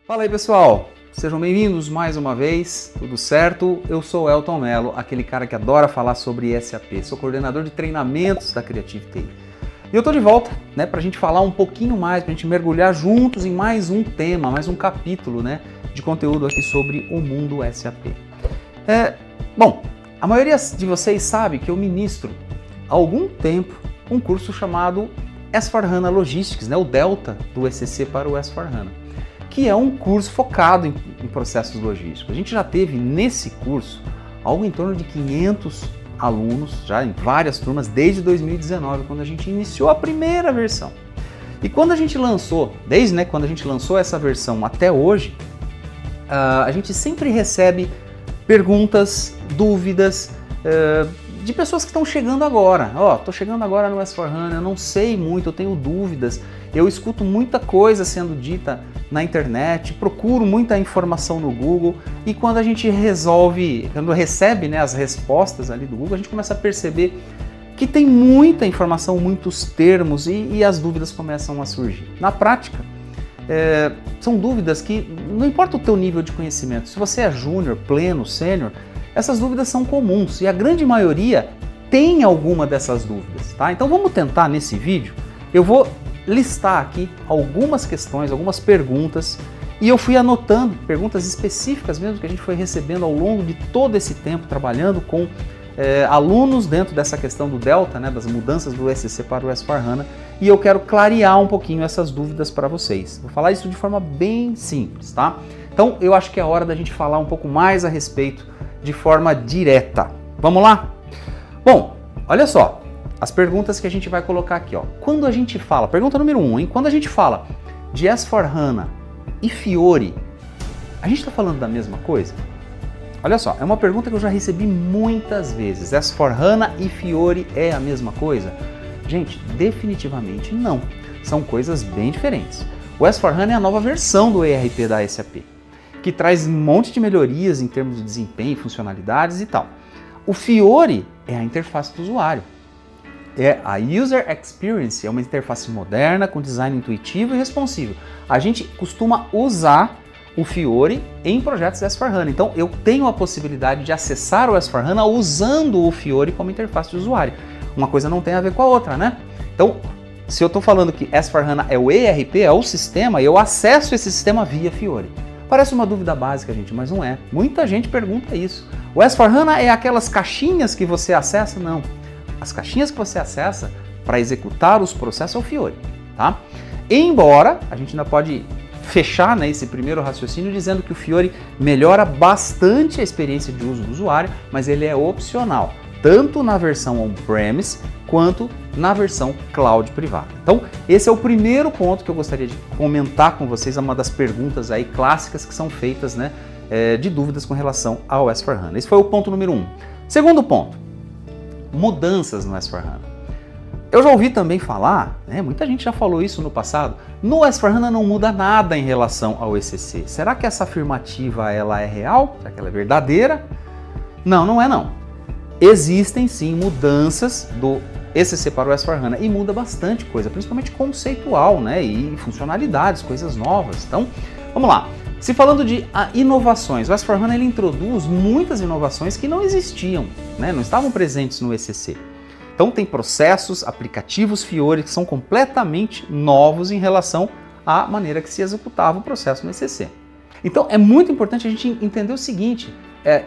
Fala aí, pessoal! Sejam bem-vindos mais uma vez, tudo certo? Eu sou o Elton Mello, aquele cara que adora falar sobre SAP, sou coordenador de treinamentos da Creative TI. E eu tô de volta, né, pra gente falar um pouquinho mais, pra gente mergulhar juntos em mais um tema, mais um capítulo, né, de conteúdo aqui sobre o mundo SAP. Bom, a maioria de vocês sabe que eu ministro há algum tempo um curso chamado S/4HANA Logistics, né, o Delta do ECC para o S/4HANA, que é um curso focado em processos logísticos. A gente já teve nesse curso algo em torno de 500 alunos, já em várias turmas, desde 2019, quando a gente iniciou a primeira versão. E quando a gente lançou, quando a gente lançou essa versão até hoje, a gente sempre recebe perguntas, dúvidas de pessoas que estão chegando agora. Tô chegando agora no S/4HANA, eu não sei muito, eu tenho dúvidas, eu escuto muita coisa sendo dita na internet, procuro muita informação no Google, e quando a gente recebe, né, as respostas ali do Google, a gente começa a perceber que tem muita informação, muitos termos, e as dúvidas começam a surgir. Na prática, são dúvidas que não importa o teu nível de conhecimento, se você é júnior, pleno, sênior, essas dúvidas são comuns e a grande maioria tem alguma dessas dúvidas, tá? Então vamos tentar nesse vídeo, eu vou listar aqui algumas questões, algumas perguntas, e eu fui anotando perguntas específicas mesmo que a gente foi recebendo ao longo de todo esse tempo trabalhando com alunos dentro dessa questão do Delta, né, das mudanças do ECC para o S/4HANA, e eu quero clarear um pouquinho essas dúvidas para vocês. Vou falar isso de forma bem simples, tá? Então eu acho que é hora da gente falar um pouco mais a respeito de forma direta. Vamos lá? Bom, olha só, as perguntas que a gente vai colocar aqui, ó. Quando a gente fala, pergunta número 1, hein? Quando a gente fala de S/4HANA e Fiori, a gente está falando da mesma coisa? Olha só, é uma pergunta que eu já recebi muitas vezes. S/4HANA e Fiori é a mesma coisa? Gente, definitivamente não. São coisas bem diferentes. O S/4HANA é a nova versão do ERP da SAP, que traz um monte de melhorias em termos de desempenho, funcionalidades e tal. O Fiori é a interface do usuário. É a User Experience, é uma interface moderna, com design intuitivo e responsivo. A gente costuma usar o Fiori em projetos S/4HANA. Então, eu tenho a possibilidade de acessar o S/4HANA usando o Fiori como interface de usuário. Uma coisa não tem a ver com a outra, né? Então, se eu estou falando que S/4HANA é o ERP, é o sistema, eu acesso esse sistema via Fiori. Parece uma dúvida básica, gente, mas não é. Muita gente pergunta isso. O S/4HANA é aquelas caixinhas que você acessa? Não. As caixinhas que você acessa para executar os processos é o Fiori, tá? Embora a gente ainda pode fechar, né, esse primeiro raciocínio dizendo que o Fiori melhora bastante a experiência de uso do usuário, mas ele é opcional, tanto na versão on-premise quanto na versão cloud privada. Então, esse é o primeiro ponto que eu gostaria de comentar com vocês, é uma das perguntas aí clássicas que são feitas, né, de dúvidas com relação ao S/4HANA. Esse foi o ponto número 1. Segundo ponto, mudanças no S/4HANA. Eu já ouvi também falar, né, muita gente já falou isso no passado, no S/4HANA não muda nada em relação ao ECC. Será que essa afirmativa ela é real? Será que ela é verdadeira? Não, não é não. Existem sim mudanças do ECC para o S/4HANA e muda bastante coisa, principalmente conceitual, né, e funcionalidades, coisas novas. Então, vamos lá. Se falando de inovações, o S/4HANA ele introduz muitas inovações que não existiam, né, não estavam presentes no ECC. Então tem processos, aplicativos Fiori que são completamente novos em relação à maneira que se executava o processo no ECC. Então é muito importante a gente entender o seguinte,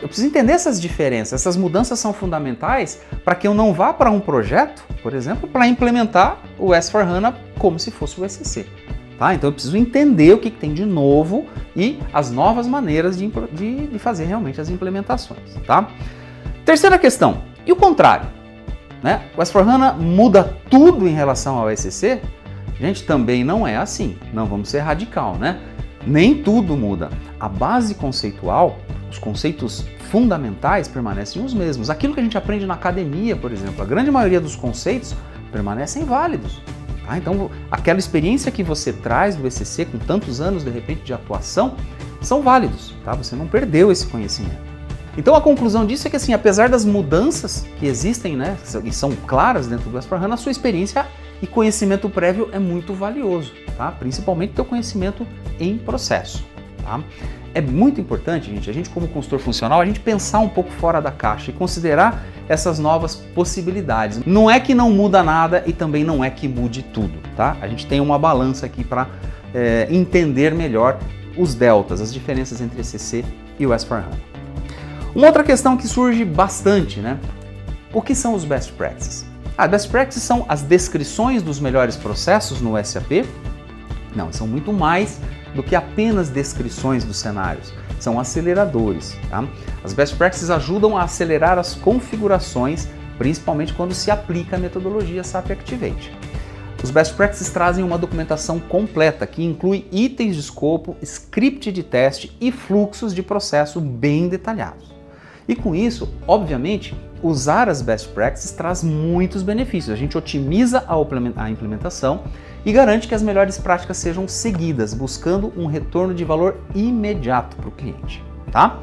eu preciso entender essas diferenças, essas mudanças são fundamentais para que eu não vá para um projeto, por exemplo, para implementar o S/4HANA como se fosse o ECC. Tá? Então eu preciso entender o que tem de novo e as novas maneiras de fazer realmente as implementações. Tá? Terceira questão, e o contrário? Né? O S/4HANA muda tudo em relação ao ECC? Gente, também não é assim, não vamos ser radical, né? Nem tudo muda. A base conceitual, os conceitos fundamentais permanecem os mesmos. Aquilo que a gente aprende na academia, por exemplo, a grande maioria dos conceitos permanecem válidos. Tá? Então, aquela experiência que você traz do ECC com tantos anos, de repente, de atuação, são válidos. Tá? Você não perdeu esse conhecimento. Então, a conclusão disso é que, assim, apesar das mudanças que existem, né, e são claras dentro do S/4HANA, a sua experiência e conhecimento prévio é muito valioso, tá? Principalmente o teu conhecimento em processo. tá? É muito importante, gente, a gente como consultor funcional, a gente pensar um pouco fora da caixa e considerar essas novas possibilidades. Não é que não muda nada e também não é que mude tudo, tá? A gente tem uma balança aqui para entender melhor os deltas, as diferenças entre ECC e o S/4HANA. Uma outra questão que surge bastante, né? O que são os best practices? Best practices são as descrições dos melhores processos no SAP? Não, são muito mais do que apenas descrições dos cenários. São aceleradores, tá? As best practices ajudam a acelerar as configurações, principalmente quando se aplica a metodologia SAP Activate. Os best practices trazem uma documentação completa que inclui itens de escopo, script de teste e fluxos de processo bem detalhados. E com isso, obviamente, usar as best practices traz muitos benefícios. A gente otimiza a implementação e garante que as melhores práticas sejam seguidas, buscando um retorno de valor imediato para o cliente, tá?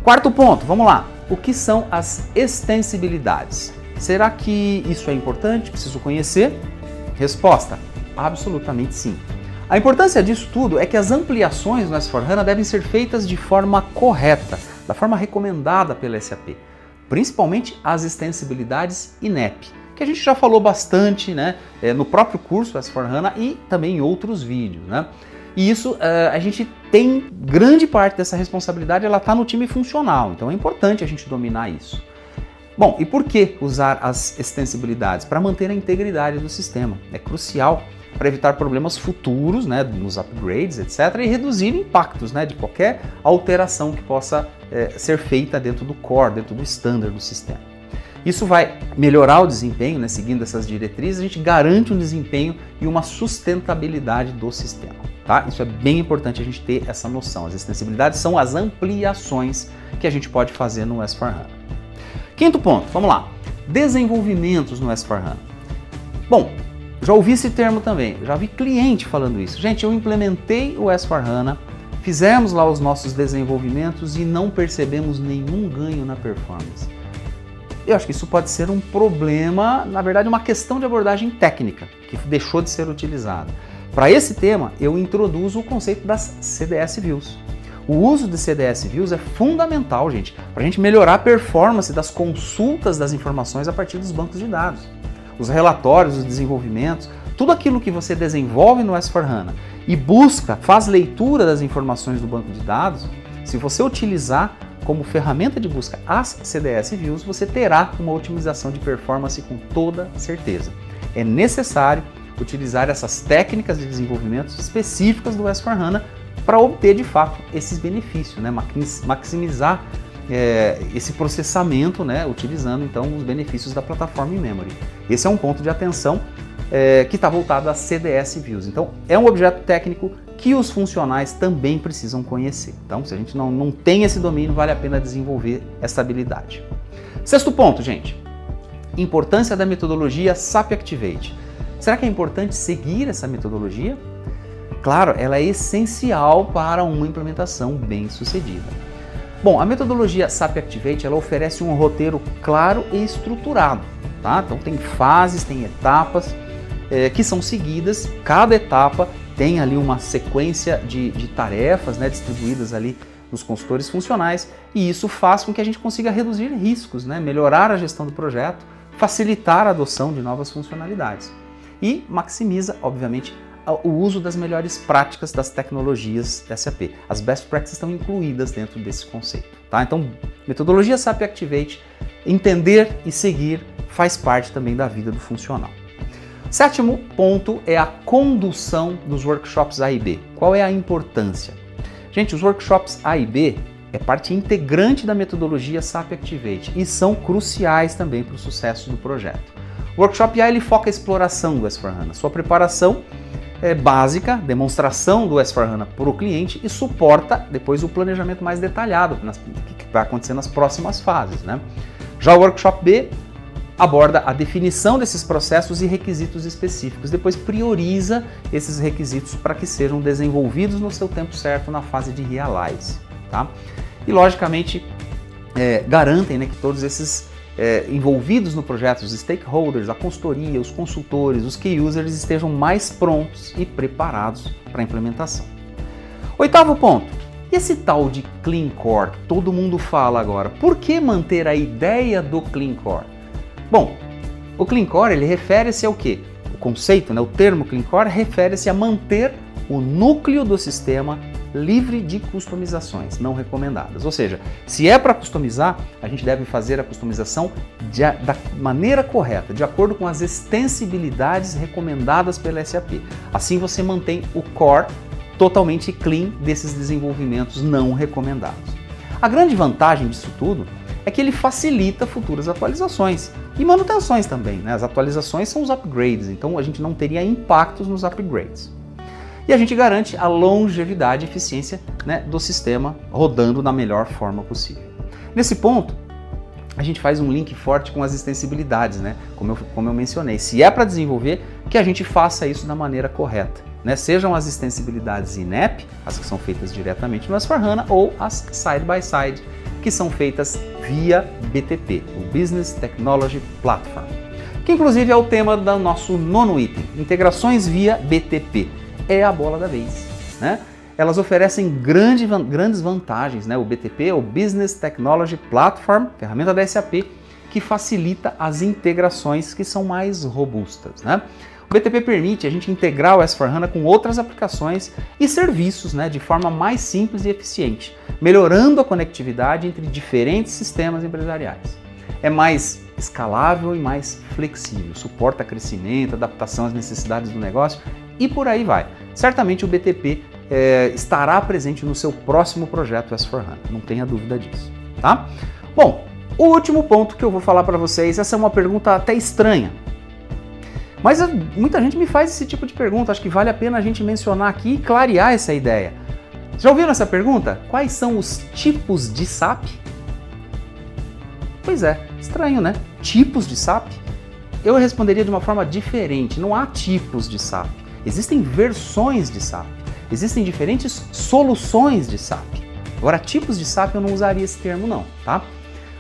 Quarto ponto, vamos lá. O que são as extensibilidades? Será que isso é importante? Preciso conhecer? Resposta: absolutamente sim. A importância disso tudo é que as ampliações no S/4HANA devem ser feitas de forma correta, da forma recomendada pela SAP, principalmente as extensibilidades INEP, que a gente já falou bastante, né, no próprio curso S/4HANA e também em outros vídeos, né? E isso, a gente tem grande parte dessa responsabilidade, ela está no time funcional, então é importante a gente dominar isso. Bom, e por que usar as extensibilidades? Para manter a integridade do sistema. É crucial para evitar problemas futuros, né, nos upgrades, etc., e reduzir impactos, né, de qualquer alteração que possa ser feita dentro do core, dentro do standard do sistema. Isso vai melhorar o desempenho, né, seguindo essas diretrizes, a gente garante um desempenho e uma sustentabilidade do sistema. Tá? Isso é bem importante a gente ter essa noção. As extensibilidades são as ampliações que a gente pode fazer no S/4HANA. Quinto ponto, vamos lá. Desenvolvimentos no S/4HANA. Bom, já ouvi esse termo também, já vi cliente falando isso. Gente, eu implementei o S/4HANA, fizemos lá os nossos desenvolvimentos e não percebemos nenhum ganho na performance. Eu acho que isso pode ser um problema, na verdade uma questão de abordagem técnica, que deixou de ser utilizada. Para esse tema, eu introduzo o conceito das CDS Views. O uso de CDS Views é fundamental, gente, para a gente melhorar a performance das consultas das informações a partir dos bancos de dados. Os relatórios, os desenvolvimentos, tudo aquilo que você desenvolve no S/4HANA e busca, faz leitura das informações do banco de dados, se você utilizar como ferramenta de busca as CDS Views, você terá uma otimização de performance com toda certeza. É necessário utilizar essas técnicas de desenvolvimento específicas do S/4HANA para obter de fato esses benefícios, né? Maximizar esse processamento, né? Utilizando então os benefícios da plataforma in-memory. Esse é um ponto de atenção que está voltado às CDS Views. Então é um objeto técnico que os funcionais também precisam conhecer. Então se a gente não tem esse domínio, vale a pena desenvolver essa habilidade. Sexto ponto, gente. Importância da metodologia SAP Activate. Será que é importante seguir essa metodologia? Claro, ela é essencial para uma implementação bem sucedida. Bom, a metodologia SAP Activate ela oferece um roteiro claro e estruturado, tá? Então tem fases, tem etapas que são seguidas, cada etapa tem ali uma sequência de tarefas, né, distribuídas ali nos consultores funcionais, e isso faz com que a gente consiga reduzir riscos, né, melhorar a gestão do projeto, facilitar a adoção de novas funcionalidades e maximiza, obviamente, o uso das melhores práticas das tecnologias SAP. As best practices estão incluídas dentro desse conceito, tá? Então, metodologia SAP Activate, entender e seguir faz parte também da vida do funcional. Sétimo ponto é a condução dos workshops A e B. Qual é a importância? Gente, os workshops A e B é parte integrante da metodologia SAP Activate e são cruciais também para o sucesso do projeto. O workshop A ele foca a exploração do S/4HANA, sua preparação básica, demonstração do S/4HANA para o cliente e suporta depois o planejamento mais detalhado que vai acontecer nas próximas fases, né? Já o workshop B aborda a definição desses processos e requisitos específicos, depois prioriza esses requisitos para que sejam desenvolvidos no seu tempo certo na fase de realize, tá? E logicamente garantem, né, que todos esses envolvidos no projeto, os stakeholders, a consultoria, os consultores, os key users estejam mais prontos e preparados para a implementação. Oitavo ponto, E esse tal de Clean Core, que todo mundo fala agora, por que manter a ideia do Clean Core? Bom, o Clean Core ele refere-se ao quê? O conceito, né, o termo Clean Core refere-se a manter o núcleo do sistema livre de customizações não recomendadas. Ou seja, se é para customizar, a gente deve fazer a customização da maneira correta, de acordo com as extensibilidades recomendadas pela SAP. Assim você mantém o core totalmente clean desses desenvolvimentos não recomendados. A grande vantagem disso tudo é que ele facilita futuras atualizações e manutenções também, né? As atualizações são os upgrades, então a gente não teria impactos nos upgrades. E a gente garante a longevidade e eficiência, né, do sistema rodando da melhor forma possível. Nesse ponto, a gente faz um link forte com as extensibilidades, né? Como eu mencionei, se é para desenvolver, que a gente faça isso da maneira correta, né? Sejam as extensibilidades in-app, as que são feitas diretamente no S/4HANA, ou as side-by-side, que são feitas via BTP, o Business Technology Platform, que inclusive é o tema do nosso 9º item, integrações via BTP. É a bola da vez, né? Elas oferecem grandes vantagens, né? O BTP, o Business Technology Platform, ferramenta da SAP, que facilita as integrações que são mais robustas, né? O BTP permite a gente integrar o S/4HANA com outras aplicações e serviços, né, de forma mais simples e eficiente, melhorando a conectividade entre diferentes sistemas empresariais. É mais escalável e mais flexível, suporta crescimento, adaptação às necessidades do negócio e por aí vai. Certamente o BTP estará presente no seu próximo projeto S/4HANA, não tenha dúvida disso, tá? Bom, o último ponto que eu vou falar para vocês, essa é uma pergunta até estranha, mas muita gente me faz esse tipo de pergunta, acho que vale a pena a gente mencionar aqui e clarear essa ideia. Já ouviram essa pergunta? Quais são os tipos de SAP? Pois é, estranho, né? Tipos de SAP? Eu responderia de uma forma diferente, não há tipos de SAP. Existem versões de SAP, existem diferentes soluções de SAP. Agora, tipos de SAP eu não usaria esse termo não, tá?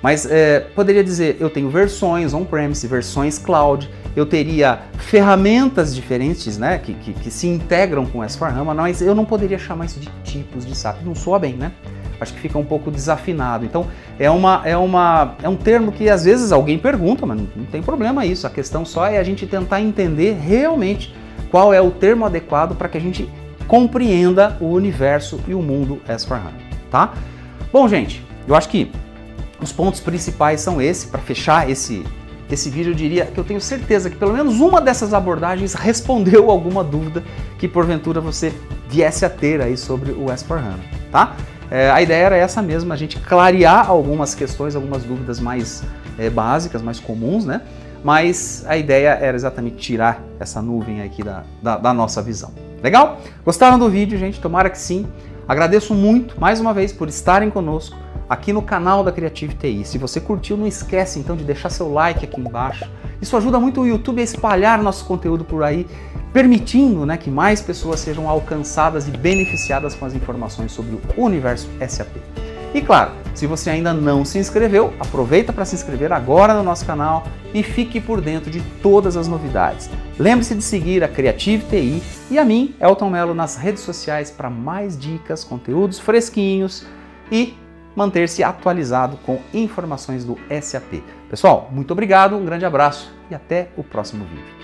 Mas poderia dizer, eu tenho versões on-premise, versões cloud, eu teria ferramentas diferentes, né, que se integram com o S/4HANA, mas eu não poderia chamar isso de tipos de SAP, não soa bem, né? Acho que fica um pouco desafinado. Então, é um termo que às vezes alguém pergunta, mas não tem problema isso, a questão só é a gente tentar entender realmente qual é o termo adequado para que a gente compreenda o universo e o mundo S/4HANA, tá? Bom, gente, eu acho que os pontos principais são esses. Para fechar esse vídeo, eu diria que eu tenho certeza que pelo menos uma dessas abordagens respondeu alguma dúvida que porventura você viesse a ter aí sobre o S/4HANA, tá? A ideia era essa mesmo, a gente clarear algumas questões, algumas dúvidas mais básicas, mais comuns, né? Mas a ideia era exatamente tirar essa nuvem aqui da nossa visão. Legal? Gostaram do vídeo, gente? Tomara que sim. Agradeço muito, mais uma vez, por estarem conosco aqui no canal da Creative TI. Se você curtiu, não esquece então de deixar seu like aqui embaixo. Isso ajuda muito o YouTube a espalhar nosso conteúdo por aí, permitindo, né, que mais pessoas sejam alcançadas e beneficiadas com as informações sobre o universo SAP. E claro, se você ainda não se inscreveu, aproveita para se inscrever agora no nosso canal e fique por dentro de todas as novidades. Lembre-se de seguir a Creative TI e a mim, Elton Mello, nas redes sociais para mais dicas, conteúdos fresquinhos e manter-se atualizado com informações do SAP. Pessoal, muito obrigado, um grande abraço e até o próximo vídeo.